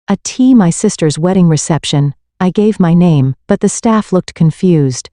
My sister's wedding reception. I gave my name, but the staff looked confused.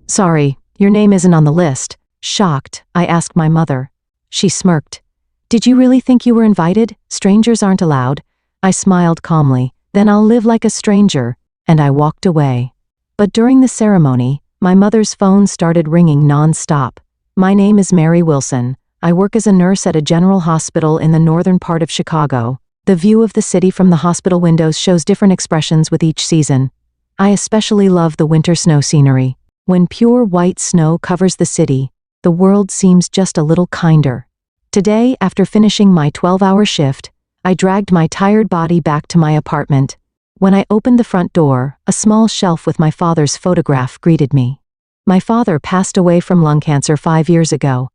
Sorry, your name isn't on the list. Shocked, I asked my mother. She smirked. Did you really think you were invited? Strangers aren't allowed. I smiled calmly. Then I'll live like a stranger, and I walked away. But during the ceremony, my mother's phone started ringing nonstop. My name is Mary Wilson. I work as a nurse at a general hospital in the northern part of Chicago. The view of the city from the hospital windows shows different expressions with each season. I especially love the winter snow scenery. When pure white snow covers the city, the world seems just a little kinder. Today, after finishing my 12-hour shift, I dragged my tired body back to my apartment. When I opened the front door, a small shelf with my father's photograph greeted me. My father passed away from lung cancer 5 years ago.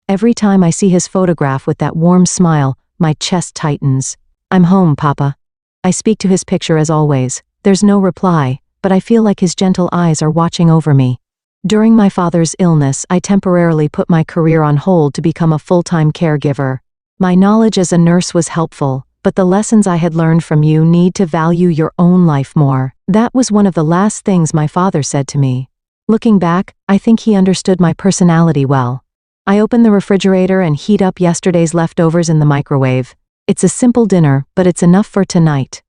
Every time I see his photograph with that warm smile, my chest tightens. I'm home, Papa. I speak to his picture as always. There's no reply, but I feel like his gentle eyes are watching over me. During my father's illness, I temporarily put my career on hold to become a full-time caregiver. My knowledge as a nurse was helpful, but the lessons I had learned from you need to value your own life more. That was one of the last things my father said to me. Looking back, I think he understood my personality well. I open the refrigerator and heat up yesterday's leftovers in the microwave. It's a simple dinner, but it's enough for tonight.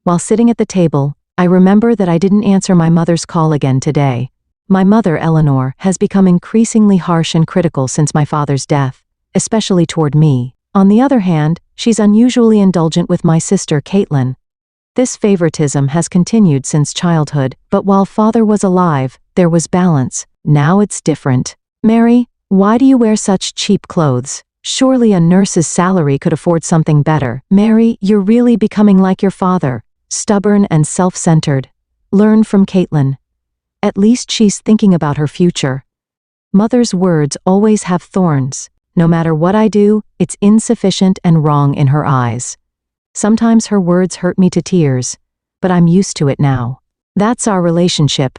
While sitting at the table, I remember that I didn't answer my mother's call again today. My mother, Eleanor, has become increasingly harsh and critical since my father's death, especially toward me. On the other hand, she's unusually indulgent with my sister, Caitlin. This favoritism has continued since childhood, but while father was alive, there was balance. Now it's different. Mary, why do you wear such cheap clothes? Surely a nurse's salary could afford something better. Mary, you're really becoming like your father, stubborn and self-centered. Learn from Caitlin. At least she's thinking about her future. Mother's words always have thorns. No matter what I do, it's insufficient and wrong in her eyes. Sometimes her words hurt me to tears, but I'm used to it now. That's our relationship.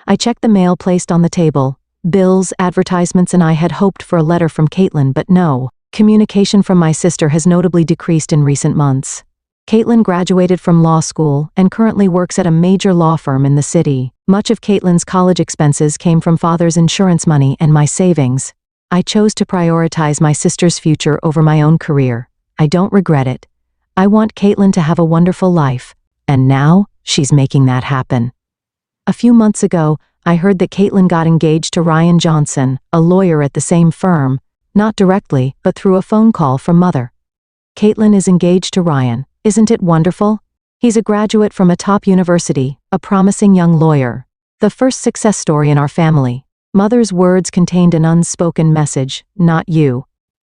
I checked the mail placed on the table. Bills, advertisements, and I had hoped for a letter from Caitlin, but no. Communication from my sister has notably decreased in recent months. Caitlin graduated from law school and currently works at a major law firm in the city. Much of Caitlin's college expenses came from father's insurance money and my savings. I chose to prioritize my sister's future over my own career. I don't regret it. I want Caitlin to have a wonderful life, and now she's making that happen. A few months ago, I heard that Caitlin got engaged to Ryan Johnson, a lawyer at the same firm, not directly, but through a phone call from mother. Caitlin is engaged to Ryan. Isn't it wonderful? He's a graduate from a top university, a promising young lawyer. The first success story in our family. Mother's words contained an unspoken message, not you.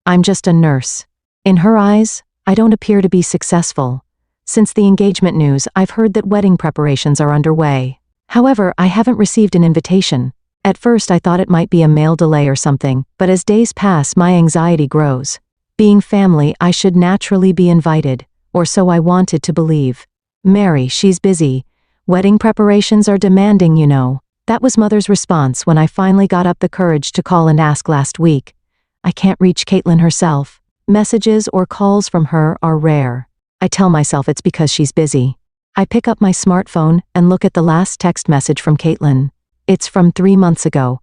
I'm just a nurse. In her eyes, I don't appear to be successful. Since the engagement news, I've heard that wedding preparations are underway. However, I haven't received an invitation. At first I thought it might be a mail delay or something, but as days pass my anxiety grows. Being family, I should naturally be invited, or so I wanted to believe. Mary, she's busy. Wedding preparations are demanding, you know. That was Mother's response when I finally got up the courage to call and ask last week. I can't reach Caitlin herself. Messages or calls from her are rare. I tell myself it's because she's busy. I pick up my smartphone and look at the last text message from Caitlin. It's from 3 months ago.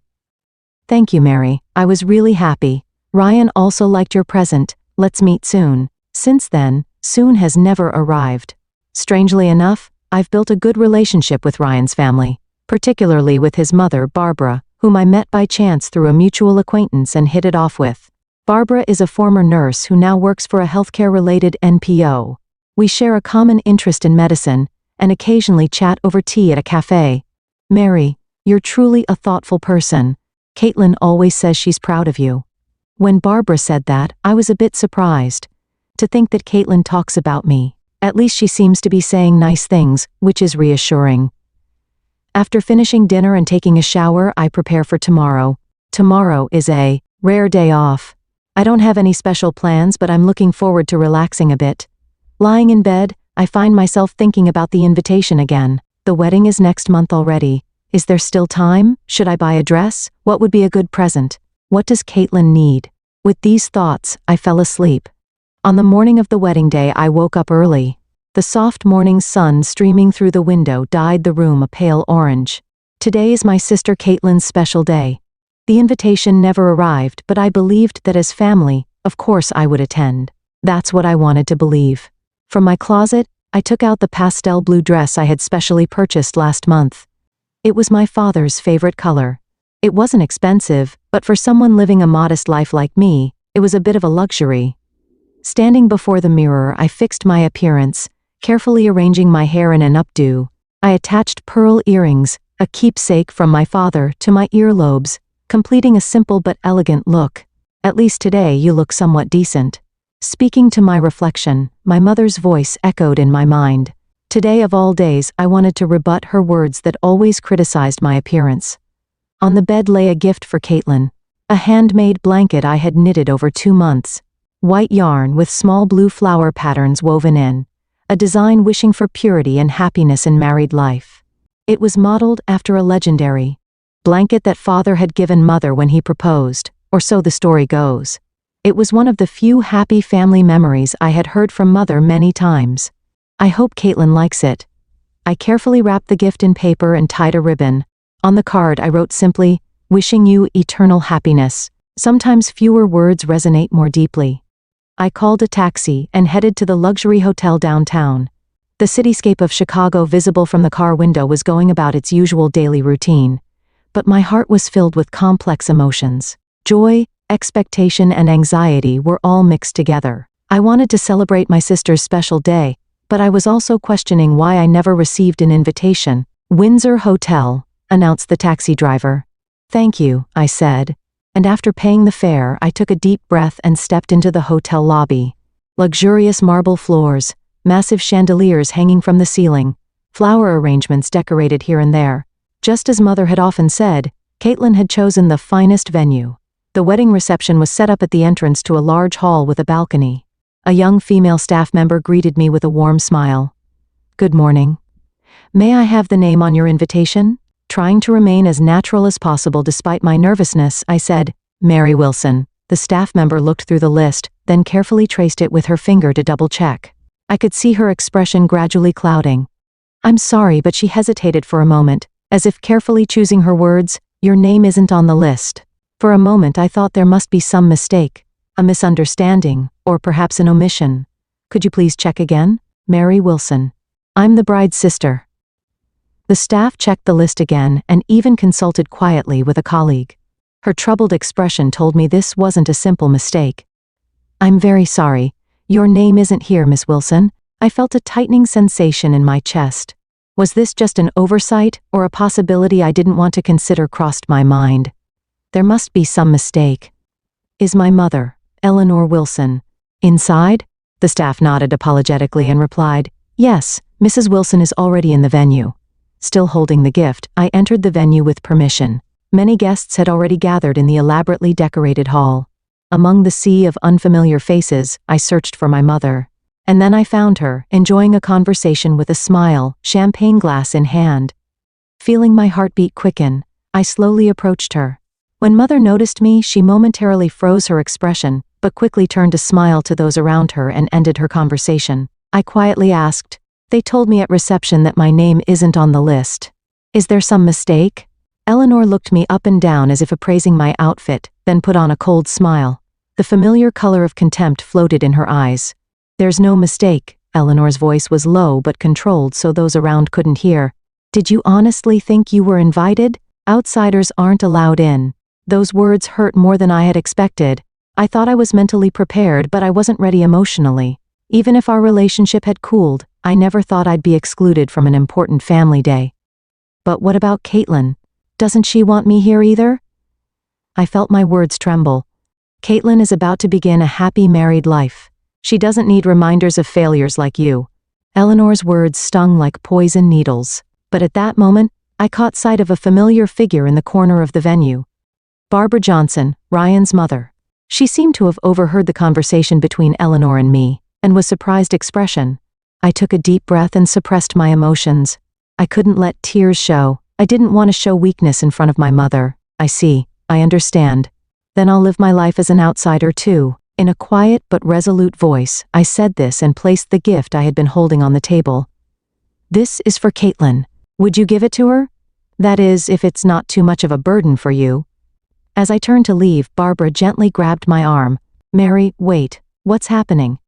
Thank you, Mary. I was really happy. Ryan also liked your present. Let's meet soon. Since then, soon has never arrived. Strangely enough, I've built a good relationship with Ryan's family, particularly with his mother, Barbara, whom I met by chance through a mutual acquaintance and hit it off with. Barbara is a former nurse who now works for a healthcare-related NPO. We share a common interest in medicine, and occasionally chat over tea at a cafe. Mary, you're truly a thoughtful person. Caitlin always says she's proud of you. When Barbara said that, I was a bit surprised. To think that Caitlin talks about me. At least she seems to be saying nice things, which is reassuring. After finishing dinner and taking a shower, I prepare for tomorrow. Tomorrow is a rare day off. I don't have any special plans, but I'm looking forward to relaxing a bit. Lying in bed, I find myself thinking about the invitation again. The wedding is next month already. Is there still time? Should I buy a dress? What would be a good present? What does Caitlin need? With these thoughts, I fell asleep. On the morning of the wedding day, I woke up early. The soft morning sun streaming through the window dyed the room a pale orange. Today is my sister Caitlin's special day. The invitation never arrived, but I believed that as family, of course I would attend. That's what I wanted to believe. From my closet, I took out the pastel blue dress I had specially purchased last month. It was my father's favorite color. It wasn't expensive, but for someone living a modest life like me, it was a bit of a luxury. Standing before the mirror, I fixed my appearance, carefully arranging my hair in an updo. I attached pearl earrings, a keepsake from my father, to my earlobes, completing a simple but elegant look. At least today you look somewhat decent. Speaking to my reflection, my mother's voice echoed in my mind. Today of all days, I wanted to rebut her words that always criticized my appearance. On the bed lay a gift for Caitlin, a handmade blanket I had knitted over 2 months. White yarn with small blue flower patterns woven in, a design wishing for purity and happiness in married life. It was modeled after a legendary blanket that father had given mother when he proposed, or so the story goes. It was one of the few happy family memories I had heard from mother many times. I hope Caitlin likes it. I carefully wrapped the gift in paper and tied a ribbon. On the card I wrote simply, "Wishing you eternal happiness." Sometimes fewer words resonate more deeply. I called a taxi and headed to the luxury hotel downtown. The cityscape of Chicago visible from the car window was going about its usual daily routine. But my heart was filled with complex emotions. Joy, expectation, and anxiety were all mixed together. I wanted to celebrate my sister's special day, but I was also questioning why I never received an invitation. "Windsor Hotel," announced the taxi driver. "Thank you," I said. And after paying the fare, I took a deep breath and stepped into the hotel lobby. Luxurious marble floors, massive chandeliers hanging from the ceiling, flower arrangements decorated here and there. Just as mother had often said, Caitlin had chosen the finest venue. The wedding reception was set up at the entrance to a large hall with a balcony. A young female staff member greeted me with a warm smile. "Good morning. May I have the name on your invitation?" Trying to remain as natural as possible despite my nervousness, I said, "Mary Wilson." The staff member looked through the list, then carefully traced it with her finger to double-check. I could see her expression gradually clouding. "I'm sorry," but she hesitated for a moment, as if carefully choosing her words. "Your name isn't on the list." For a moment I thought there must be some mistake, a misunderstanding, or perhaps an omission. "Could you please check again?" "Mary Wilson. I'm the bride's sister." The staff checked the list again and even consulted quietly with a colleague. Her troubled expression told me this wasn't a simple mistake. "I'm very sorry. Your name isn't here, Miss Wilson." I felt a tightening sensation in my chest. Was this just an oversight, or a possibility I didn't want to consider crossed my mind? There must be some mistake. "Is my mother, Eleanor Wilson, inside?" The staff nodded apologetically and replied, "Yes, Mrs. Wilson is already in the venue." Still holding the gift, I entered the venue with permission. Many guests had already gathered in the elaborately decorated hall. Among the sea of unfamiliar faces, I searched for my mother. And then I found her, enjoying a conversation with a smile, champagne glass in hand. Feeling my heartbeat quicken, I slowly approached her. When mother noticed me, she momentarily froze her expression, but quickly turned to smile to those around her and ended her conversation. I quietly asked, "They told me at reception that my name isn't on the list. Is there some mistake?" Eleanor looked me up and down as if appraising my outfit, then put on a cold smile. The familiar color of contempt floated in her eyes. "There's no mistake." Eleanor's voice was low but controlled so those around couldn't hear. "Did you honestly think you were invited? Outsiders aren't allowed in." Those words hurt more than I had expected. I thought I was mentally prepared, but I wasn't ready emotionally. Even if our relationship had cooled, I never thought I'd be excluded from an important family day. But what about Caitlin? Doesn't she want me here either? I felt my words tremble. Caitlin is about to begin a happy married life. She doesn't need reminders of failures like you. Eleanor's words stung like poison needles. But at that moment, I caught sight of a familiar figure in the corner of the venue. Barbara Johnson, Ryan's mother. She seemed to have overheard the conversation between Eleanor and me, and with surprised expression. I took a deep breath and suppressed my emotions. I couldn't let tears show. I didn't want to show weakness in front of my mother. "I see. I understand. Then I'll live my life as an outsider too." In a quiet but resolute voice, I said this and placed the gift I had been holding on the table. "This is for Caitlin. Would you give it to her? That is, if it's not too much of a burden for you." As I turned to leave, Barbara gently grabbed my arm. "Mary, wait. What's happening?"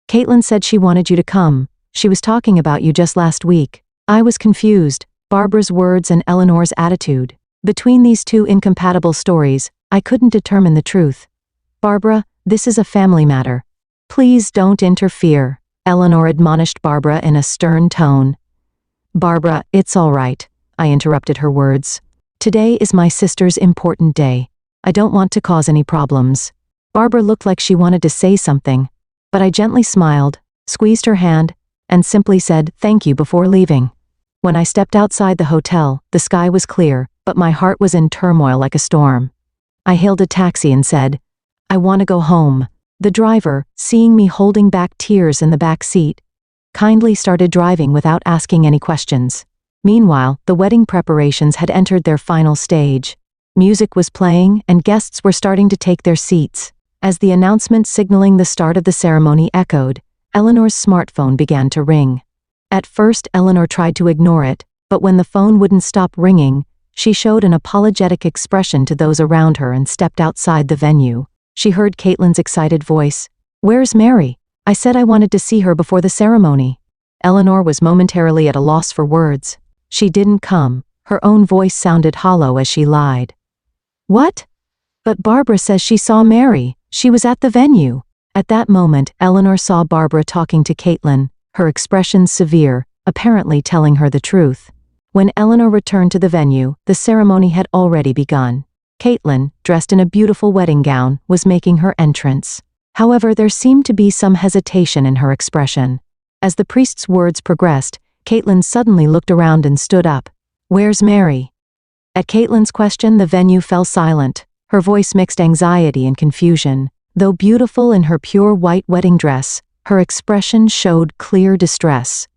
"Caitlin said she wanted you to come. She was talking about you just last week." I was confused, Barbara's words and Eleanor's attitude. Between these two incompatible stories, I couldn't determine the truth. "Barbara, this is a family matter. Please don't interfere," Eleanor admonished Barbara in a stern tone. "Barbara, it's all right," I interrupted her words. "Today is my sister's important day. I don't want to cause any problems." Barbara looked like she wanted to say something, but I gently smiled, squeezed her hand, and simply said thank you before leaving. When I stepped outside the hotel, the sky was clear, but my heart was in turmoil like a storm. I hailed a taxi and said, "I want to go home." The driver, seeing me holding back tears in the back seat, kindly started driving without asking any questions. Meanwhile, the wedding preparations had entered their final stage. Music was playing and guests were starting to take their seats. As the announcement signaling the start of the ceremony echoed, Eleanor's smartphone began to ring. At first, Eleanor tried to ignore it, but when the phone wouldn't stop ringing, she showed an apologetic expression to those around her and stepped outside the venue. She heard Caitlin's excited voice. "Where's Mary? I said I wanted to see her before the ceremony." Eleanor was momentarily at a loss for words. "She didn't come." Her own voice sounded hollow as she lied. "What? But Barbara says she saw Mary. She was at the venue." At that moment, Eleanor saw Barbara talking to Caitlin, her expression severe, apparently telling her the truth. When Eleanor returned to the venue, the ceremony had already begun. Caitlin, dressed in a beautiful wedding gown, was making her entrance. However, there seemed to be some hesitation in her expression. As the priest's words progressed, Caitlin suddenly looked around and stood up. "Where's Mary?" At Caitlin's question, the venue fell silent. Her voice mixed anxiety and confusion. Though beautiful in her pure white wedding dress, her expression showed clear distress.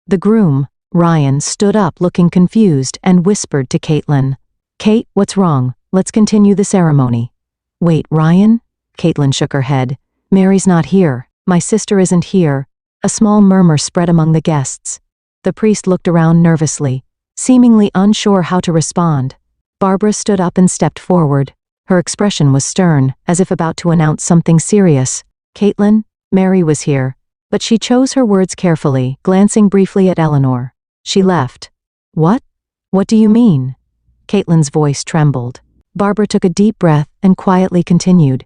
The groom, Ryan, stood up looking confused and whispered to Caitlin, "Kate, what's wrong? Let's continue the ceremony." "Wait, Ryan?" Caitlin shook her head. "Mary's not here. My sister isn't here." A small murmur spread among the guests. The priest looked around nervously, seemingly unsure how to respond. Barbara stood up and stepped forward. Her expression was stern, as if about to announce something serious. "Caitlin, Mary was here." But she chose her words carefully, glancing briefly at Eleanor. She left. "What? What do you mean?" Caitlin's voice trembled. Barbara took a deep breath and quietly continued.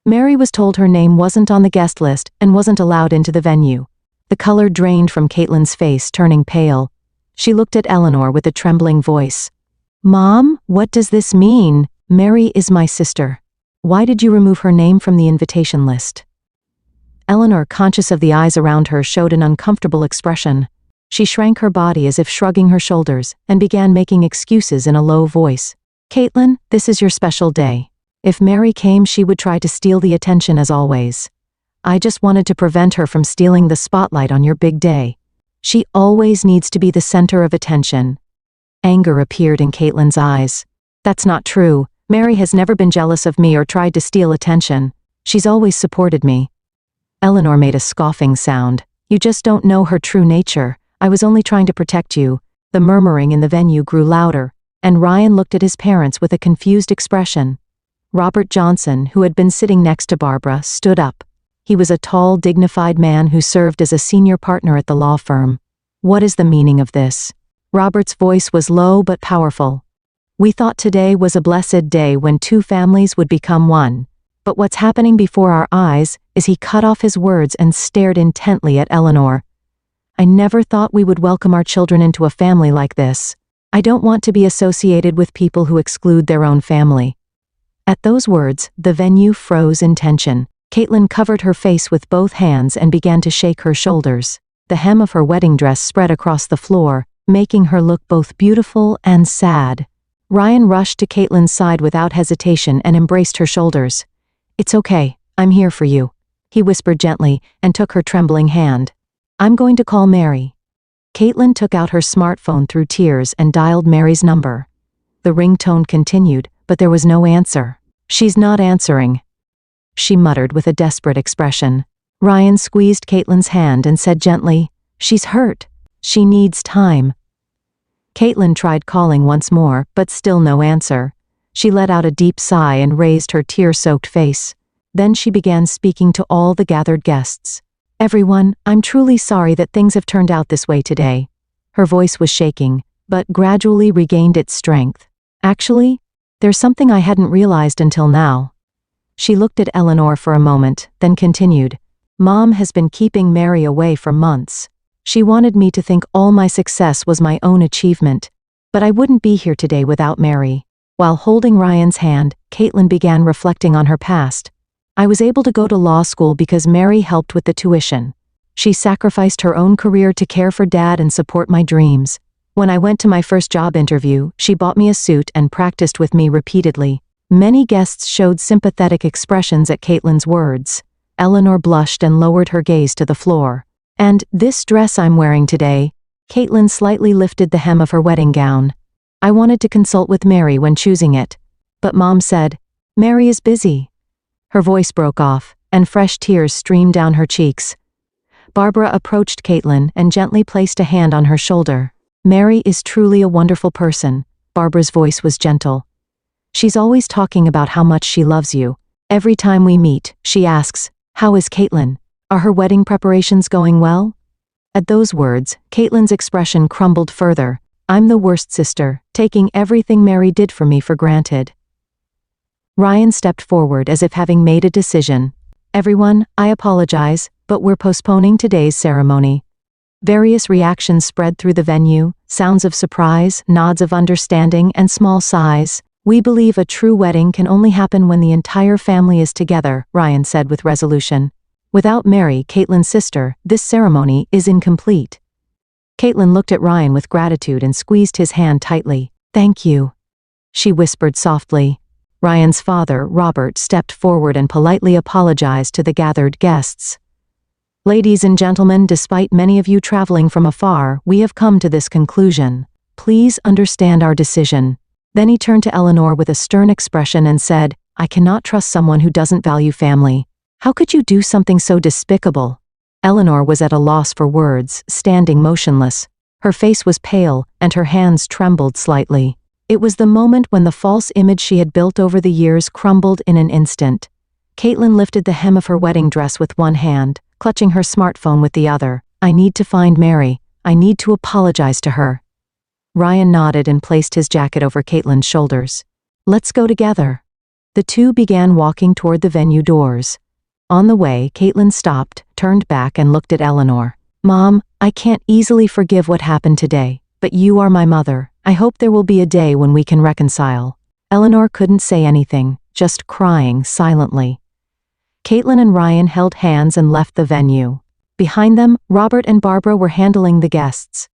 "Mary was told her name wasn't on the guest list and wasn't allowed into the venue." The color drained from Caitlin's face, turning pale. She looked at Eleanor with a trembling voice. "Mom, what does this mean? Mary is my sister. Why did you remove her name from the invitation list?" Eleanor, conscious of the eyes around her, showed an uncomfortable expression. She shrank her body as if shrugging her shoulders, and began making excuses in a low voice. "Caitlin, this is your special day. If Mary came, she would try to steal the attention as always. I just wanted to prevent her from stealing the spotlight on your big day. She always needs to be the center of attention." Anger appeared in Caitlin's eyes. "That's not true. Mary has never been jealous of me or tried to steal attention. She's always supported me." Eleanor made a scoffing sound. "You just don't know her true nature. I was only trying to protect you." The murmuring in the venue grew louder, and Ryan looked at his parents with a confused expression. Robert Johnson, who had been sitting next to Barbara, stood up. He was a tall, dignified man who served as a senior partner at the law firm. "What is the meaning of this?" Robert's voice was low but powerful. "We thought today was a blessed day when two families would become one. But what's happening before our eyes is..." He cut off his words and stared intently at Eleanor. "I never thought we would welcome our children into a family like this. I don't want to be associated with people who exclude their own family." At those words, the venue froze in tension. Caitlin covered her face with both hands and began to shake her shoulders. The hem of her wedding dress spread across the floor, making her look both beautiful and sad. Ryan rushed to Caitlin's side without hesitation and embraced her shoulders. "It's okay, I'm here for you," he whispered gently and took her trembling hand. "I'm going to call Mary." Caitlin took out her smartphone through tears and dialed Mary's number. The ringtone continued, but there was no answer. "She's not answering." she muttered with a desperate expression. Ryan squeezed Caitlin's hand and said gently, "She's hurt. She needs time." Caitlin tried calling once more, but still no answer. She let out a deep sigh and raised her tear-soaked face. Then she began speaking to all the gathered guests. "Everyone, I'm truly sorry that things have turned out this way today." Her voice was shaking, but gradually regained its strength. "Actually, there's something I hadn't realized until now." She looked at Eleanor for a moment, then continued, "Mom has been keeping Mary away for months. She wanted me to think all my success was my own achievement, but I wouldn't be here today without Mary." While holding Ryan's hand, Caitlin began reflecting on her past. "I was able to go to law school because Mary helped with the tuition. She sacrificed her own career to care for Dad and support my dreams. When I went to my first job interview, she bought me a suit and practiced with me repeatedly." Many guests showed sympathetic expressions at Caitlin's words. Eleanor blushed and lowered her gaze to the floor. "And this dress I'm wearing today," Caitlin slightly lifted the hem of her wedding gown. "I wanted to consult with Mary when choosing it, but Mom said, 'Mary is busy.'" Her voice broke off, and fresh tears streamed down her cheeks. Barbara approached Caitlin and gently placed a hand on her shoulder. "Mary is truly a wonderful person." Barbara's voice was gentle. "She's always talking about how much she loves you. Every time we meet, she asks, 'How is Caitlin? Are her wedding preparations going well?'" At those words, Caitlin's expression crumbled further. "I'm the worst sister, taking everything Mary did for me for granted." Ryan stepped forward as if having made a decision. "Everyone, I apologize, but we're postponing today's ceremony." Various reactions spread through the venue, sounds of surprise, nods of understanding, and small sighs. "We believe a true wedding can only happen when the entire family is together," Ryan said with resolution. "Without Mary, Caitlin's sister, this ceremony is incomplete." Caitlin looked at Ryan with gratitude and squeezed his hand tightly. "Thank you," she whispered softly. Ryan's father, Robert, stepped forward and politely apologized to the gathered guests. "Ladies and gentlemen, despite many of you traveling from afar, we have come to this conclusion. Please understand our decision." Then he turned to Eleanor with a stern expression and said, "I cannot trust someone who doesn't value family. How could you do something so despicable?" Eleanor was at a loss for words, standing motionless. Her face was pale, and her hands trembled slightly. It was the moment when the false image she had built over the years crumbled in an instant. Caitlin lifted the hem of her wedding dress with one hand, clutching her smartphone with the other. "I need to find Mary. I need to apologize to her." Ryan nodded and placed his jacket over Caitlin's shoulders. "Let's go together." The two began walking toward the venue doors. On the way, Caitlin stopped, turned back and looked at Eleanor. "Mom, I can't easily forgive what happened today, but you are my mother. I hope there will be a day when we can reconcile." Eleanor couldn't say anything, just crying silently. Caitlin and Ryan held hands and left the venue. Behind them, Robert and Barbara were handling the guests.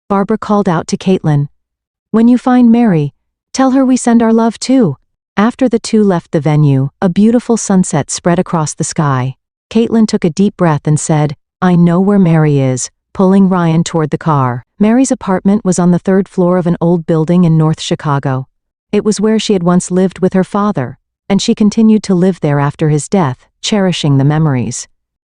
Barbara called out to Caitlin, "When you find Mary, tell her we send our love too." After the two left the venue, a beautiful sunset spread across the sky. Caitlin took a deep breath and said, "I know where Mary is," pulling Ryan toward the car. Mary's apartment was on the third floor of an old building in North Chicago. It was where she had once lived with her father, and she continued to live there after his death, cherishing the memories.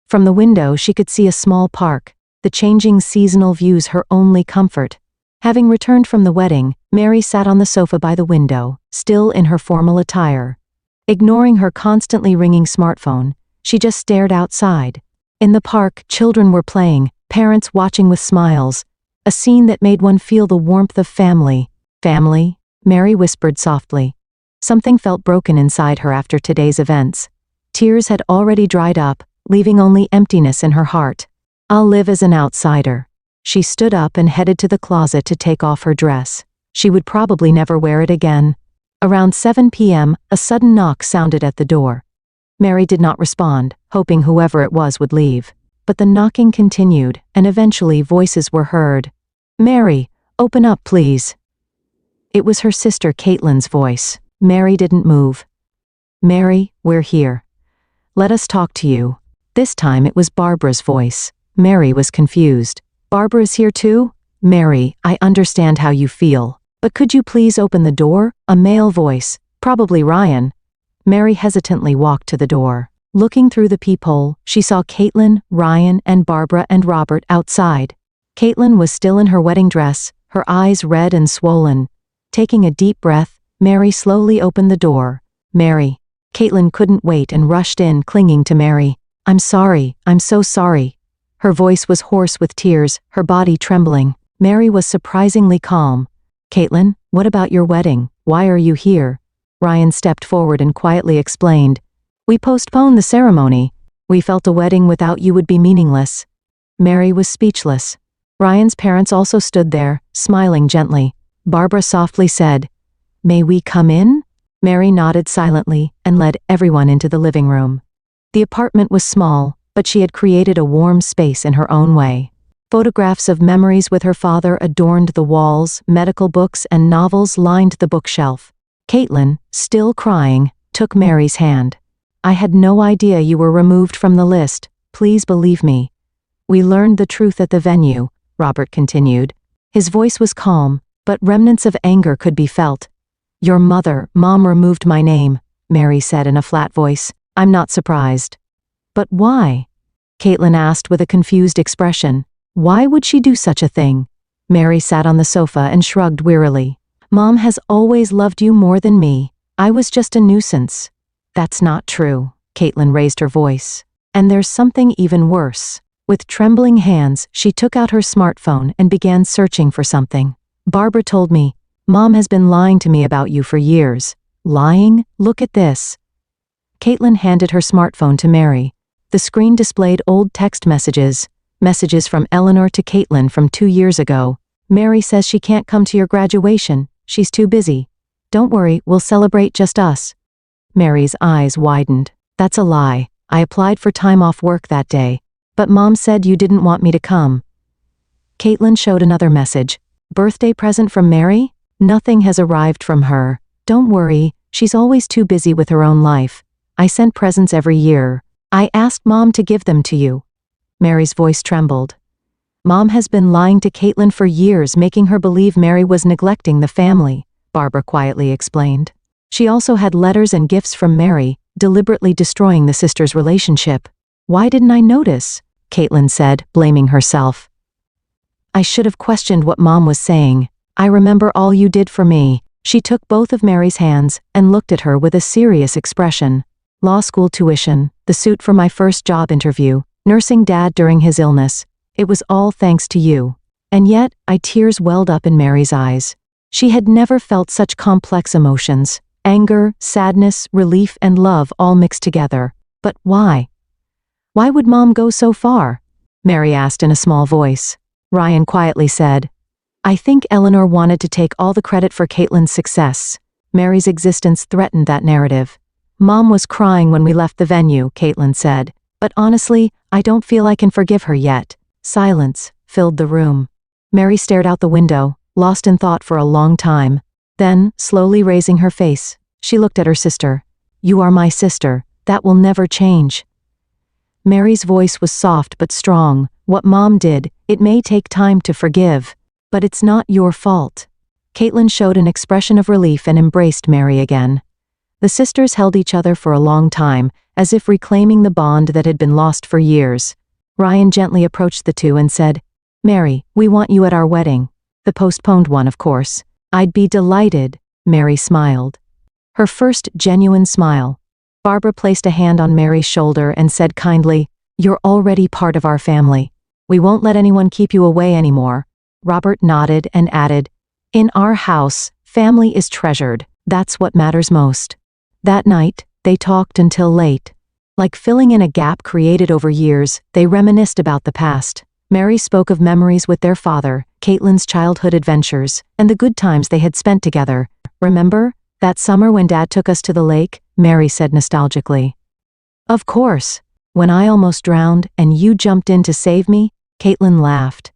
From the window she could see a small park, the changing seasonal views her only comfort. Having returned from the wedding, Mary sat on the sofa by the window, still in her formal attire. Ignoring her constantly ringing smartphone, she just stared outside. In the park, children were playing, parents watching with smiles, a scene that made one feel the warmth of family. "Family?" Mary whispered softly. Something felt broken inside her after today's events. Tears had already dried up, leaving only emptiness in her heart. "I'll live as an outsider." She stood up and headed to the closet to take off her dress. She would probably never wear it again. Around 7 p.m., a sudden knock sounded at the door. Mary did not respond, hoping whoever it was would leave. But the knocking continued, and eventually voices were heard. "Mary, open up please." It was her sister Caitlin's voice. Mary didn't move. "Mary, we're here. Let us talk to you." This time it was Barbara's voice. Mary was confused. "Barbara's here too?" "Mary, I understand how you feel. But could you please open the door?" A male voice. "Probably Ryan." Mary hesitantly walked to the door. Looking through the peephole, she saw Caitlin, Ryan, and Barbara and Robert outside. Caitlin was still in her wedding dress, her eyes red and swollen. Taking a deep breath, Mary slowly opened the door. Mary. Caitlin couldn't wait and rushed in, clinging to Mary. I'm sorry, I'm so sorry. Her voice was hoarse with tears, her body trembling. Mary was surprisingly calm. Caitlin, what about your wedding? Why are you here? Ryan stepped forward and quietly explained. We postponed the ceremony. We felt a wedding without you would be meaningless. Mary was speechless. Ryan's parents also stood there, smiling gently. Barbara softly said, May we come in? Mary nodded silently and led everyone into the living room. The apartment was small, but she had created a warm space in her own way. Photographs of memories with her father adorned the walls, medical books and novels lined the bookshelf. Caitlin, still crying, took Mary's hand. I had no idea you were removed from the list, please believe me. We learned the truth at the venue, Robert continued. His voice was calm, but remnants of anger could be felt. Your Mom removed my name, Mary said in a flat voice. I'm not surprised. But why? Caitlin asked with a confused expression. Why would she do such a thing? Mary sat on the sofa and shrugged wearily. Mom has always loved you more than me. I was just a nuisance. That's not true, Caitlin raised her voice. And there's something even worse. With trembling hands, she took out her smartphone and began searching for something. Barbara told me, Mom has been lying to me about you for years. Lying? Look at this. Caitlin handed her smartphone to Mary. The screen displayed old text messages. Messages from Eleanor to Caitlin from 2 years ago. Mary says she can't come to your graduation. She's too busy. Don't worry, we'll celebrate just us. Mary's eyes widened. That's a lie. I applied for time off work that day. But Mom said you didn't want me to come. Caitlin showed another message. Birthday present from Mary? Nothing has arrived from her. Don't worry, she's always too busy with her own life. I sent presents every year. I asked Mom to give them to you. Mary's voice trembled. Mom has been lying to Caitlin for years, making her believe Mary was neglecting the family, Barbara quietly explained. She also had letters and gifts from Mary, deliberately destroying the sisters' relationship. Why didn't I notice? Caitlin said, blaming herself. I should have questioned what Mom was saying. I remember all you did for me. She took both of Mary's hands and looked at her with a serious expression. Law school tuition, the suit for my first job interview, nursing Dad during his illness. It was all thanks to you. And yet, tears welled up in Mary's eyes. She had never felt such complex emotions. Anger, sadness, relief, and love all mixed together. But why? Why would Mom go so far? Mary asked in a small voice. Ryan quietly said, I think Eleanor wanted to take all the credit for Caitlin's success. Mary's existence threatened that narrative. Mom was crying when we left the venue, Caitlin said. But honestly, I don't feel I can forgive her yet. Silence filled the room. Mary stared out the window, lost in thought for a long time. Then, slowly raising her face, she looked at her sister. You are my sister. That will never change. Mary's voice was soft but strong. What Mom did, it may take time to forgive. But it's not your fault. Caitlin showed an expression of relief and embraced Mary again. The sisters held each other for a long time, as if reclaiming the bond that had been lost for years. Ryan gently approached the two and said, Mary, we want you at our wedding. The postponed one, of course. I'd be delighted, Mary smiled. Her first genuine smile. Barbara placed a hand on Mary's shoulder and said kindly, You're already part of our family. We won't let anyone keep you away anymore. Robert nodded and added, In our house, family is treasured. That's what matters most. That night, they talked until late. Like filling in a gap created over years, they reminisced about the past. Mary spoke of memories with their father, Caitlin's childhood adventures, and the good times they had spent together. Remember, that summer when Dad took us to the lake? Mary said nostalgically. Of course. When I almost drowned and you jumped in to save me, Caitlin laughed.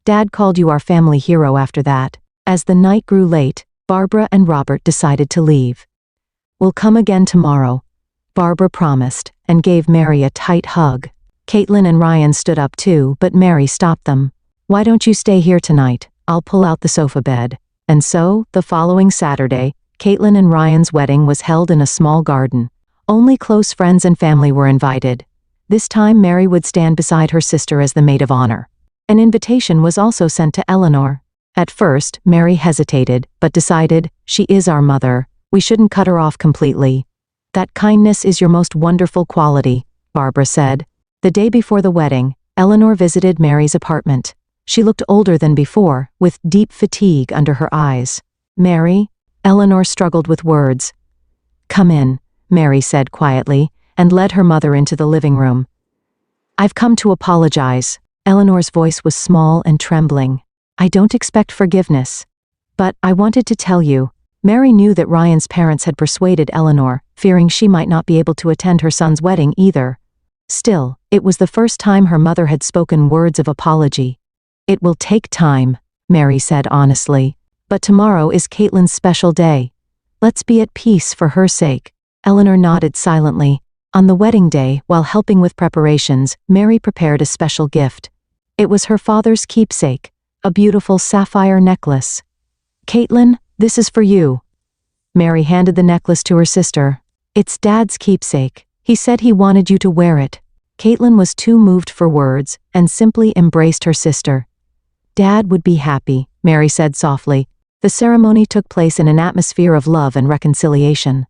Dad called you our family hero after that. As the night grew late, Barbara and Robert decided to leave. We'll come again tomorrow, Barbara promised, and gave Mary a tight hug. Caitlin and Ryan stood up too, but Mary stopped them. Why don't you stay here tonight? I'll pull out the sofa bed. And so, the following Saturday, Caitlin and Ryan's wedding was held in a small garden. Only close friends and family were invited. This time Mary would stand beside her sister as the maid of honor. An invitation was also sent to Eleanor. At first, Mary hesitated, but decided, she is our mother, we shouldn't cut her off completely. That kindness is your most wonderful quality, Barbara said. The day before the wedding, Eleanor visited Mary's apartment. She looked older than before, with deep fatigue under her eyes. Mary? Eleanor struggled with words. Come in, Mary said quietly, and led her mother into the living room. I've come to apologize. Eleanor's voice was small and trembling. I don't expect forgiveness. But I wanted to tell you. Mary knew that Ryan's parents had persuaded Eleanor, fearing she might not be able to attend her son's wedding either. Still, it was the first time her mother had spoken words of apology. It will take time, Mary said honestly. But tomorrow is Caitlin's special day. Let's be at peace for her sake. Eleanor nodded silently. On the wedding day, while helping with preparations, Mary prepared a special gift. It was her father's keepsake, a beautiful sapphire necklace. Caitlin, this is for you. Mary handed the necklace to her sister. It's Dad's keepsake. He said he wanted you to wear it. Caitlin was too moved for words, and simply embraced her sister. Dad would be happy, Mary said softly. The ceremony took place in an atmosphere of love and reconciliation.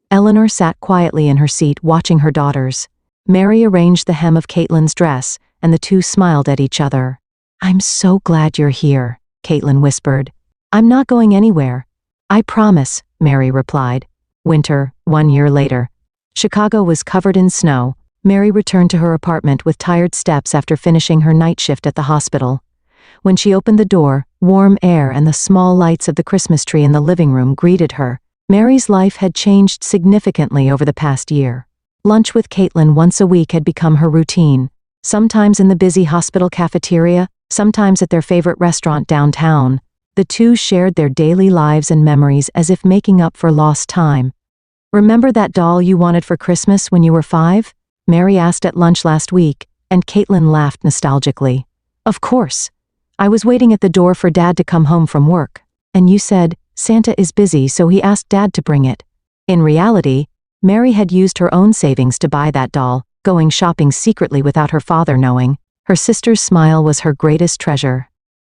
Eleanor sat quietly in her seat watching her daughters. Mary arranged the hem of Caitlin's dress, and the two smiled at each other. I'm so glad you're here, Caitlin whispered. I'm not going anywhere. I promise, Mary replied. Winter, 1 year later. Chicago was covered in snow. Mary returned to her apartment with tired steps after finishing her night shift at the hospital. When she opened the door, warm air and the small lights of the Christmas tree in the living room greeted her. Mary's life had changed significantly over the past year. Lunch with Caitlin once a week had become her routine, sometimes in the busy hospital cafeteria, sometimes at their favorite restaurant downtown. The two shared their daily lives and memories as if making up for lost time. Remember that doll you wanted for Christmas when you were 5? Mary asked at lunch last week, and Caitlin laughed nostalgically. Of course. I was waiting at the door for Dad to come home from work, and you said, Santa is busy, so he asked Dad to bring it. In reality, Mary had used her own savings to buy that doll, going shopping secretly without her father knowing. Her sister's smile was her greatest treasure.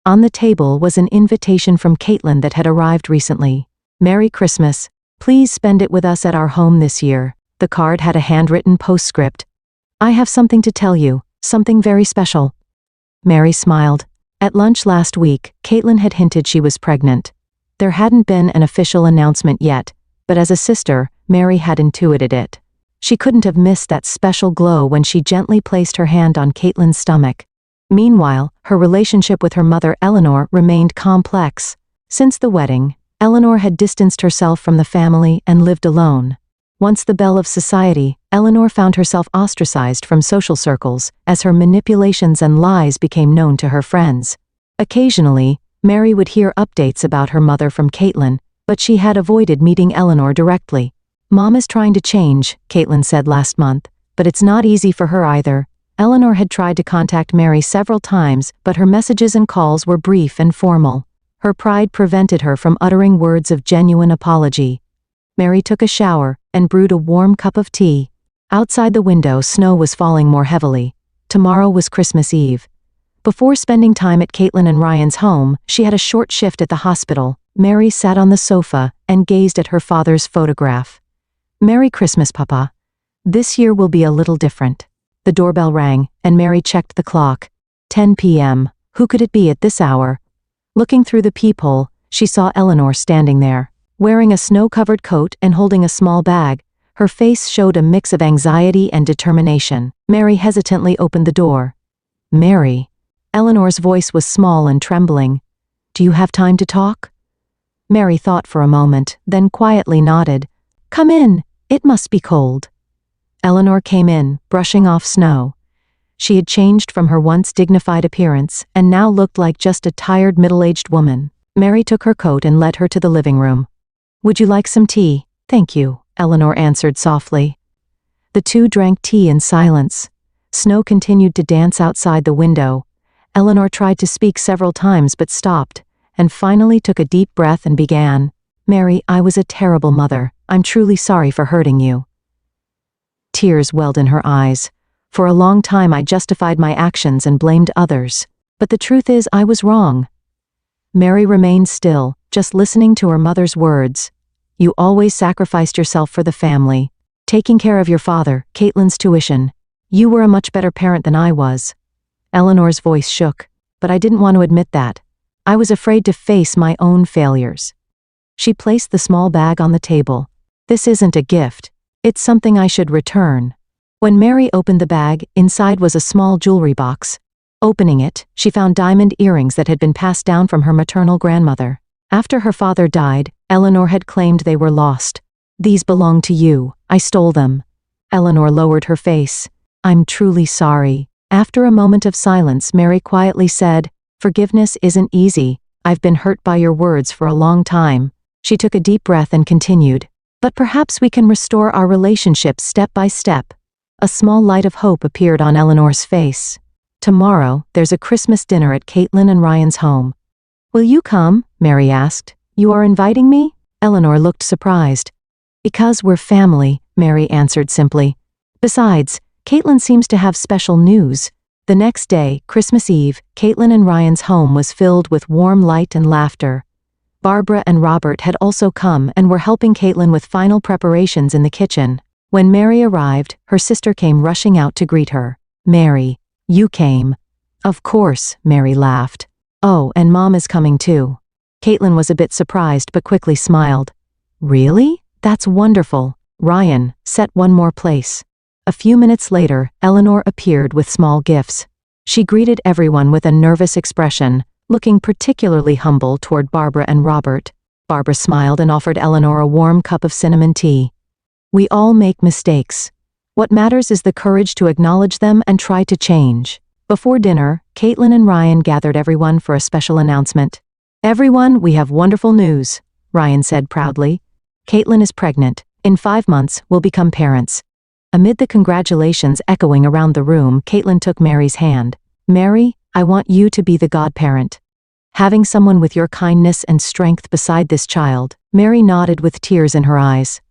On the table was an invitation from Caitlin that had arrived recently. Merry Christmas. Please spend it with us at our home this year. The card had a handwritten postscript. I have something to tell you, something very special. Mary smiled. At lunch last week, Caitlin had hinted she was pregnant. There hadn't been an official announcement yet, but as a sister, Mary had intuited it. She couldn't have missed that special glow when she gently placed her hand on Caitlin's stomach. Meanwhile, her relationship with her mother Eleanor remained complex. Since the wedding, Eleanor had distanced herself from the family and lived alone. Once the belle of society, Eleanor found herself ostracized from social circles as her manipulations and lies became known to her friends. Occasionally, Mary would hear updates about her mother from Caitlin, but she had avoided meeting Eleanor directly. Mom is trying to change, Caitlin said last month, but it's not easy for her either. Eleanor had tried to contact Mary several times, but her messages and calls were brief and formal. Her pride prevented her from uttering words of genuine apology. Mary took a shower and brewed a warm cup of tea. Outside the window, snow was falling more heavily. Tomorrow was Christmas Eve. Before spending time at Caitlin and Ryan's home, she had a short shift at the hospital. Mary sat on the sofa and gazed at her father's photograph. Merry Christmas, Papa. This year will be a little different. The doorbell rang, and Mary checked the clock. 10 p.m. Who could it be at this hour? Looking through the peephole, she saw Eleanor standing there. Wearing a snow-covered coat and holding a small bag, her face showed a mix of anxiety and determination. Mary hesitantly opened the door. Mary. Eleanor's voice was small and trembling. Do you have time to talk? Mary thought for a moment, then quietly nodded. Come in, it must be cold. Eleanor came in, brushing off snow. She had changed from her once dignified appearance and now looked like just a tired middle-aged woman. Mary took her coat and led her to the living room. Would you like some tea? Thank you, Eleanor answered softly. The two drank tea in silence. Snow continued to dance outside the window. Eleanor tried to speak several times but stopped, and finally took a deep breath and began. Mary, I was a terrible mother. I'm truly sorry for hurting you. Tears welled in her eyes. For a long time I justified my actions and blamed others. But the truth is I was wrong. Mary remained still, just listening to her mother's words. You always sacrificed yourself for the family, taking care of your father, Caitlin's tuition. You were a much better parent than I was. Eleanor's voice shook, but I didn't want to admit that. I was afraid to face my own failures. She placed the small bag on the table. This isn't a gift. It's something I should return. When Mary opened the bag, inside was a small jewelry box. Opening it, she found diamond earrings that had been passed down from her maternal grandmother. After her father died, Eleanor had claimed they were lost. These belong to you. I stole them. Eleanor lowered her face. I'm truly sorry. After a moment of silence, Mary quietly said, Forgiveness isn't easy. I've been hurt by your words for a long time. She took a deep breath and continued. But perhaps we can restore our relationship step by step. A small light of hope appeared on Eleanor's face. Tomorrow, there's a Christmas dinner at Caitlin and Ryan's home. Will you come? Mary asked. You are inviting me? Eleanor looked surprised. Because we're family, Mary answered simply. Besides, Caitlin seems to have special news. The next day, Christmas Eve, Caitlin and Ryan's home was filled with warm light and laughter. Barbara and Robert had also come and were helping Caitlin with final preparations in the kitchen. When Mary arrived, her sister came rushing out to greet her. Mary, you came. Of course, Mary laughed. Oh, and Mom is coming too. Caitlin was a bit surprised but quickly smiled. Really? That's wonderful. Ryan, set one more place. A few minutes later, Eleanor appeared with small gifts. She greeted everyone with a nervous expression, looking particularly humble toward Barbara and Robert. Barbara smiled and offered Eleanor a warm cup of cinnamon tea. We all make mistakes. What matters is the courage to acknowledge them and try to change. Before dinner, Caitlin and Ryan gathered everyone for a special announcement. Everyone, we have wonderful news, Ryan said proudly. Caitlin is pregnant. In 5 months, we'll become parents. Amid the congratulations echoing around the room, Caitlin took Mary's hand. Mary, I want you to be the godparent. Having someone with your kindness and strength beside this child, Mary nodded with tears in her eyes.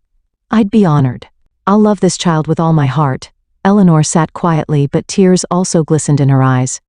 I'd be honored. I'll love this child with all my heart. Eleanor sat quietly, but tears also glistened in her eyes.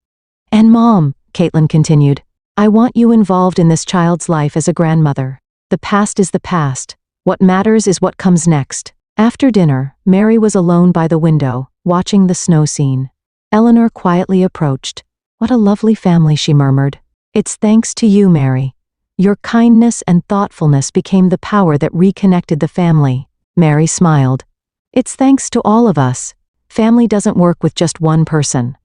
And Mom, Caitlin continued, I want you involved in this child's life as a grandmother. The past is the past. What matters is what comes next. After dinner, Mary was alone by the window, watching the snow scene. Eleanor quietly approached. What a lovely family, she murmured. It's thanks to you, Mary. Your kindness and thoughtfulness became the power that reconnected the family. Mary smiled. It's thanks to all of us. Family doesn't work with just one person.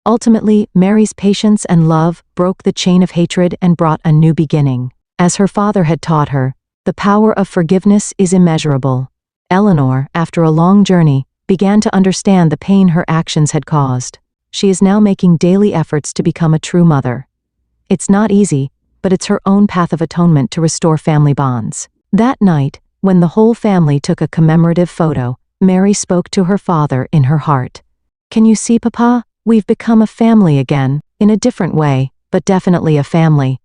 Ultimately, Mary's patience and love broke the chain of hatred and brought a new beginning. As her father had taught her, the power of forgiveness is immeasurable. Eleanor, after a long journey, began to understand the pain her actions had caused. She is now making daily efforts to become a true mother. It's not easy, but it's her own path of atonement to restore family bonds. That night, when the whole family took a commemorative photo, Mary spoke to her father in her heart. Can you see, Papa? We've become a family again, in a different way, but definitely a family.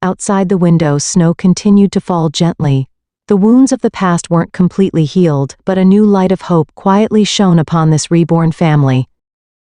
Outside the window, snow continued to fall gently. The wounds of the past weren't completely healed, but a new light of hope quietly shone upon this reborn family.